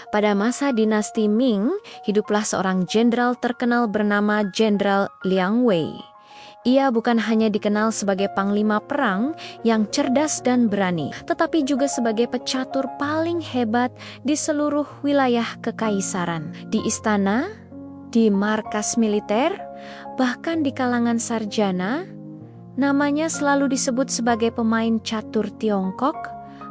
Pada masa dinasti Ming, hiduplah seorang jenderal terkenal bernama Jenderal Liang Wei. Ia bukan hanya dikenal sebagai panglima perang yang cerdas dan berani, tetapi juga sebagai pecatur paling hebat di seluruh wilayah kekaisaran. Di istana, di markas militer, bahkan di kalangan sarjana, namanya selalu disebut sebagai pemain catur Tiongkok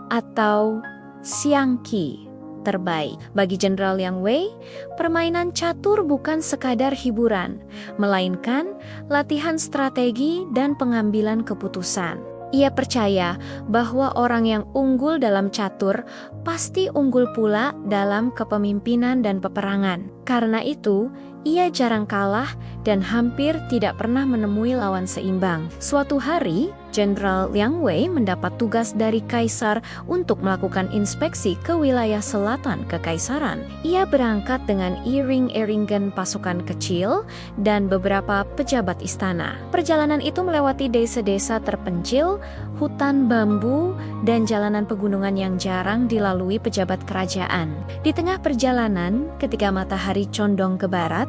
atau Xiang Qi terbaik. Bagi Jenderal Liang Wei, permainan catur bukan sekadar hiburan, melainkan latihan strategi dan pengambilan keputusan. Ia percaya bahwa orang yang unggul dalam catur pasti unggul pula dalam kepemimpinan dan peperangan. Karena itu, ia jarang kalah dan hampir tidak pernah menemui lawan seimbang. Suatu hari, Jenderal Liang Wei mendapat tugas dari kaisar untuk melakukan inspeksi ke wilayah selatan kekaisaran. Ia berangkat dengan iring-iringan pasukan kecil dan beberapa pejabat istana. Perjalanan itu melewati desa-desa terpencil, hutan bambu, dan jalanan pegunungan yang jarang dilalui pejabat kerajaan. Di tengah perjalanan, ketika matahari condong ke barat,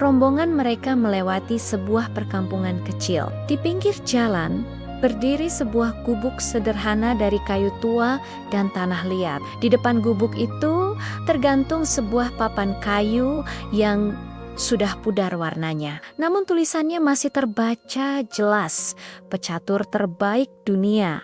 rombongan mereka melewati sebuah perkampungan kecil. Di pinggir jalan, berdiri sebuah gubuk sederhana dari kayu tua dan tanah liat. Di depan gubuk itu tergantung sebuah papan kayu yang sudah pudar warnanya. Namun tulisannya masih terbaca jelas, pecatur terbaik dunia.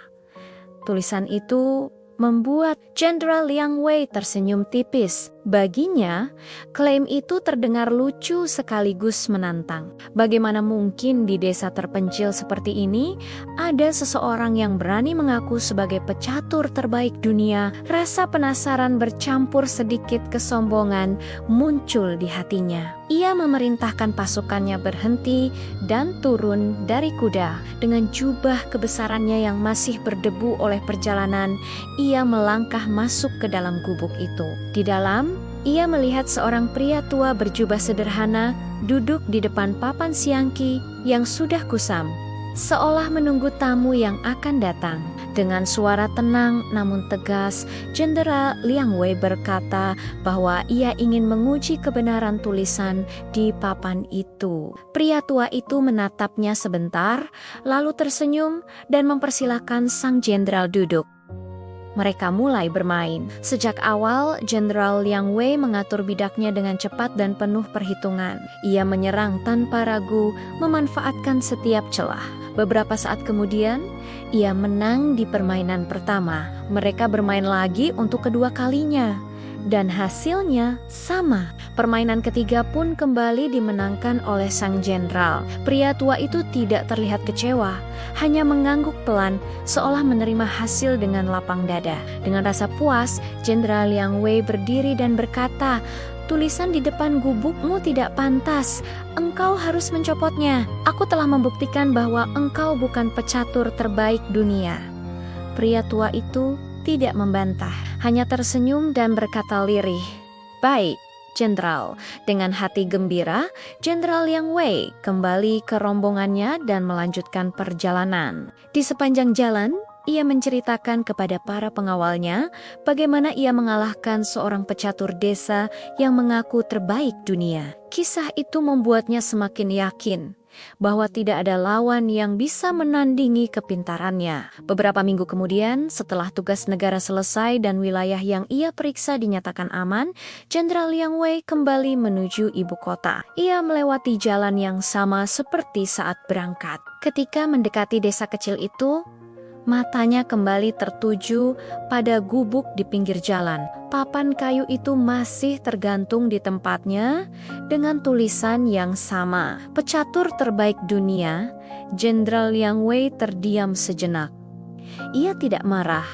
Tulisan itu membuat Jenderal Liang Wei tersenyum tipis. Baginya, klaim itu terdengar lucu sekaligus menantang. Bagaimana mungkin di desa terpencil seperti ini ada seseorang yang berani mengaku sebagai pecatur terbaik dunia? Rasa penasaran bercampur sedikit kesombongan muncul di hatinya. Ia memerintahkan pasukannya berhenti dan turun dari kuda. Dengan jubah kebesarannya yang masih berdebu oleh perjalanan, ia melangkah masuk ke dalam gubuk itu. Di dalam, ia melihat seorang pria tua berjubah sederhana duduk di depan papan Xiang Qi yang sudah kusam, seolah menunggu tamu yang akan datang. Dengan suara tenang namun tegas, Jenderal Liang Wei berkata bahwa ia ingin menguji kebenaran tulisan di papan itu. Pria tua itu menatapnya sebentar, lalu tersenyum dan mempersilahkan sang jenderal duduk. Mereka mulai bermain. Sejak awal, Jenderal Liang Wei mengatur bidaknya dengan cepat dan penuh perhitungan. Ia menyerang tanpa ragu, memanfaatkan setiap celah. Beberapa saat kemudian, ia menang di permainan pertama. Mereka bermain lagi untuk kedua kalinya. Dan hasilnya sama. Permainan ketiga pun kembali dimenangkan oleh sang jenderal. Pria tua itu tidak terlihat kecewa, hanya mengangguk pelan, seolah menerima hasil dengan lapang dada. Dengan rasa puas, Jenderal Liang Wei berdiri dan berkata, "Tulisan di depan gubukmu tidak pantas. Engkau harus mencopotnya. Aku telah membuktikan bahwa engkau bukan pecatur terbaik dunia." Pria tua itu tidak membantah, hanya tersenyum dan berkata lirih, "Baik, Jenderal." Dengan hati gembira, Jenderal Liang Wei kembali ke rombongannya dan melanjutkan perjalanan. Di sepanjang jalan, ia menceritakan kepada para pengawalnya bagaimana ia mengalahkan seorang pecatur desa yang mengaku terbaik dunia. Kisah itu membuatnya semakin yakin bahwa tidak ada lawan yang bisa menandingi kepintarannya. Beberapa minggu kemudian, setelah tugas negara selesai dan wilayah yang ia periksa dinyatakan aman, Jenderal Liang Wei kembali menuju ibu kota. Ia melewati jalan yang sama seperti saat berangkat. Ketika mendekati desa kecil itu, matanya kembali tertuju pada gubuk di pinggir jalan. Papan kayu itu masih tergantung di tempatnya dengan tulisan yang sama. Pecatur terbaik dunia. Jenderal Liang Wei terdiam sejenak. Ia tidak marah,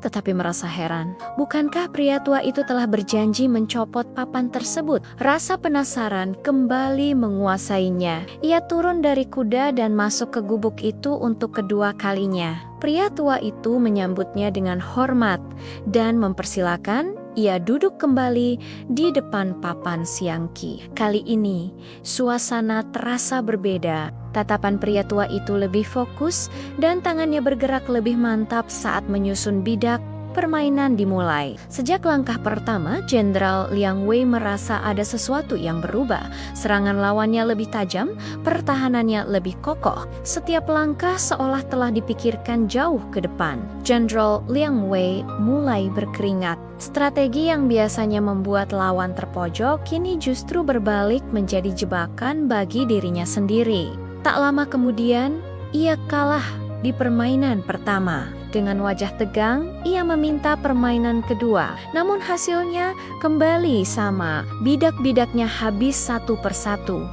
tetapi merasa heran. Bukankah pria tua itu telah berjanji mencopot papan tersebut? Rasa penasaran kembali menguasainya. Ia turun dari kuda dan masuk ke gubuk itu untuk kedua kalinya. Pria tua itu menyambutnya dengan hormat dan mempersilakan ia duduk kembali di depan papan Xiang Qi. Kali ini, suasana terasa berbeda. Tatapan pria tua itu lebih fokus dan tangannya bergerak lebih mantap saat menyusun bidak permainan dimulai. Sejak langkah pertama, Jenderal Liang Wei merasa ada sesuatu yang berubah. Serangan lawannya lebih tajam, pertahanannya lebih kokoh. Setiap langkah seolah telah dipikirkan jauh ke depan. Jenderal Liang Wei mulai berkeringat. Strategi yang biasanya membuat lawan terpojok kini justru berbalik menjadi jebakan bagi dirinya sendiri. Tak lama kemudian, ia kalah di permainan pertama. Dengan wajah tegang, ia meminta permainan kedua. Namun hasilnya kembali sama. Bidak-bidaknya habis satu persatu.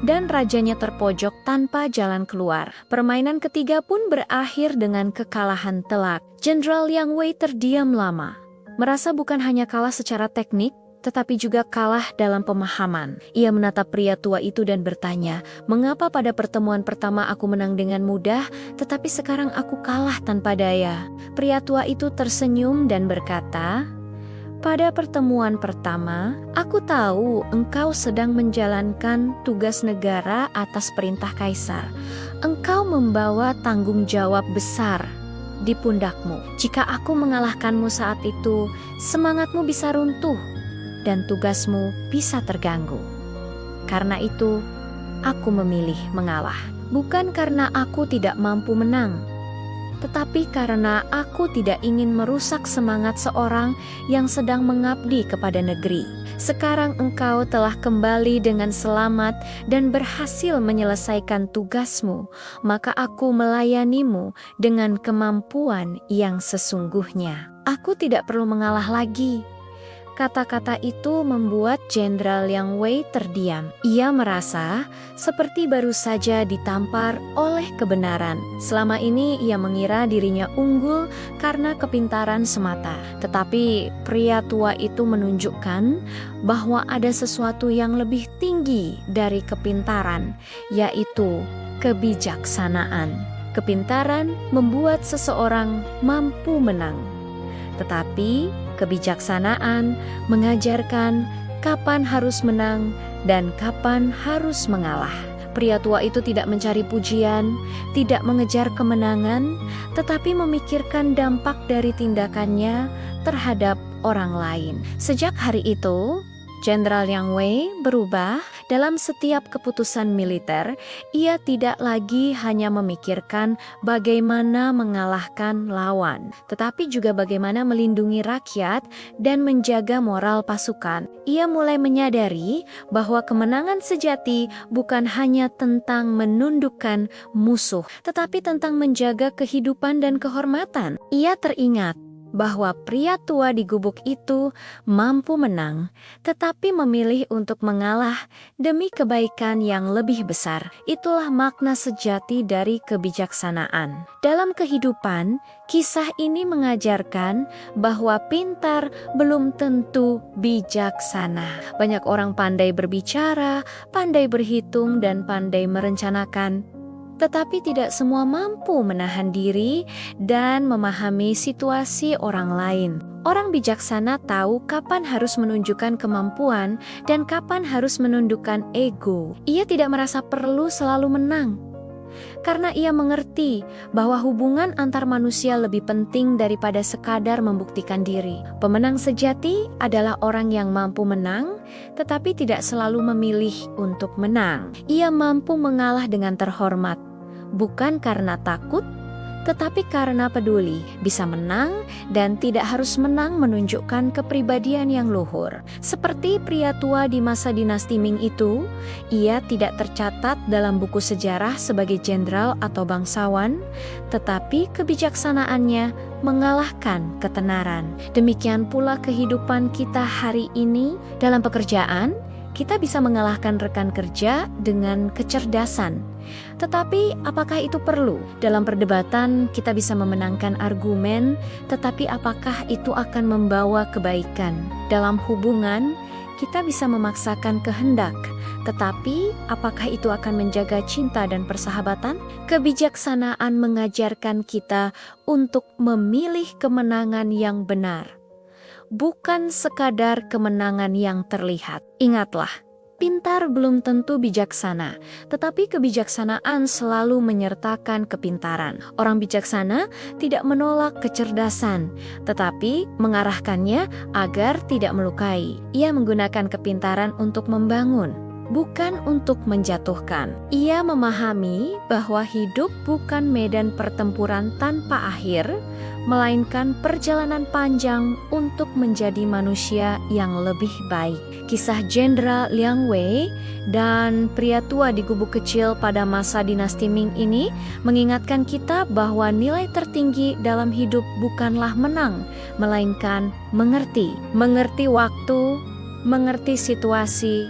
Dan rajanya terpojok tanpa jalan keluar. Permainan ketiga pun berakhir dengan kekalahan telak. Jenderal Liang Wei terdiam lama. Merasa bukan hanya kalah secara teknik, tetapi juga kalah dalam pemahaman. Ia menatap pria tua itu dan bertanya, "Mengapa pada pertemuan pertama aku menang dengan mudah, tetapi sekarang aku kalah tanpa daya?" Pria tua itu tersenyum dan berkata, "Pada pertemuan pertama, aku tahu engkau sedang menjalankan tugas negara atas perintah kaisar. Engkau membawa tanggung jawab besar di pundakmu. Jika aku mengalahkanmu saat itu, semangatmu bisa runtuh dan tugasmu bisa terganggu. Karena itu, aku memilih mengalah. Bukan karena aku tidak mampu menang, tetapi karena aku tidak ingin merusak semangat seorang yang sedang mengabdi kepada negeri. Sekarang engkau telah kembali dengan selamat dan berhasil menyelesaikan tugasmu, maka aku melayanimu dengan kemampuan yang sesungguhnya. Aku tidak perlu mengalah lagi." Kata-kata itu membuat Jenderal Liang Wei terdiam. Ia merasa seperti baru saja ditampar oleh kebenaran. Selama ini ia mengira dirinya unggul karena kepintaran semata. Tetapi pria tua itu menunjukkan bahwa ada sesuatu yang lebih tinggi dari kepintaran, yaitu kebijaksanaan. Kepintaran membuat seseorang mampu menang. Tetapi kebijaksanaan mengajarkan kapan harus menang dan kapan harus mengalah. Pria tua itu tidak mencari pujian, tidak mengejar kemenangan, tetapi memikirkan dampak dari tindakannya terhadap orang lain. Sejak hari itu, Jenderal Liang Wei berubah. Dalam setiap keputusan militer, ia tidak lagi hanya memikirkan bagaimana mengalahkan lawan, tetapi juga bagaimana melindungi rakyat dan menjaga moral pasukan. Ia mulai menyadari bahwa kemenangan sejati bukan hanya tentang menundukkan musuh, tetapi tentang menjaga kehidupan dan kehormatan. Ia teringat bahwa pria tua di gubuk itu mampu menang, tetapi memilih untuk mengalah demi kebaikan yang lebih besar. Itulah makna sejati dari kebijaksanaan. Dalam kehidupan, kisah ini mengajarkan bahwa pintar belum tentu bijaksana. Banyak orang pandai berbicara, pandai berhitung, dan pandai merencanakan, tetapi tidak semua mampu menahan diri dan memahami situasi orang lain. Orang bijaksana tahu kapan harus menunjukkan kemampuan dan kapan harus menundukkan ego. Ia tidak merasa perlu selalu menang, karena ia mengerti bahwa hubungan antar manusia lebih penting daripada sekadar membuktikan diri. Pemenang sejati adalah orang yang mampu menang, tetapi tidak selalu memilih untuk menang. Ia mampu mengalah dengan terhormat, bukan karena takut, tetapi karena peduli. Bisa menang dan tidak harus menang menunjukkan kepribadian yang luhur. Seperti pria tua di masa dinasti Ming itu, ia tidak tercatat dalam buku sejarah sebagai jenderal atau bangsawan, tetapi kebijaksanaannya mengalahkan ketenaran. Demikian pula kehidupan kita hari ini. Dalam pekerjaan, kita bisa mengalahkan rekan kerja dengan kecerdasan. Tetapi apakah itu perlu? Dalam perdebatan kita bisa memenangkan argumen, tetapi apakah itu akan membawa kebaikan? Dalam hubungan kita bisa memaksakan kehendak, tetapi apakah itu akan menjaga cinta dan persahabatan? Kebijaksanaan mengajarkan kita untuk memilih kemenangan yang benar, bukan sekadar kemenangan yang terlihat. Ingatlah, Pintar belum tentu bijaksana, tetapi kebijaksanaan selalu menyertakan kepintaran. Orang bijaksana tidak menolak kecerdasan, tetapi mengarahkannya agar tidak melukai. Ia menggunakan kepintaran untuk membangun, bukan untuk menjatuhkan. Ia memahami bahwa hidup bukan medan pertempuran tanpa akhir, melainkan perjalanan panjang untuk menjadi manusia yang lebih baik. Kisah Jenderal Liang Wei dan pria tua di gubuk kecil pada masa dinasti Ming ini mengingatkan kita bahwa nilai tertinggi dalam hidup bukanlah menang, melainkan mengerti. Mengerti waktu, mengerti situasi,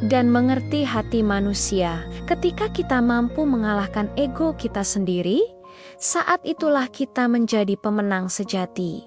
dan mengerti hati manusia. Ketika kita mampu mengalahkan ego kita sendiri, saat itulah kita menjadi pemenang sejati.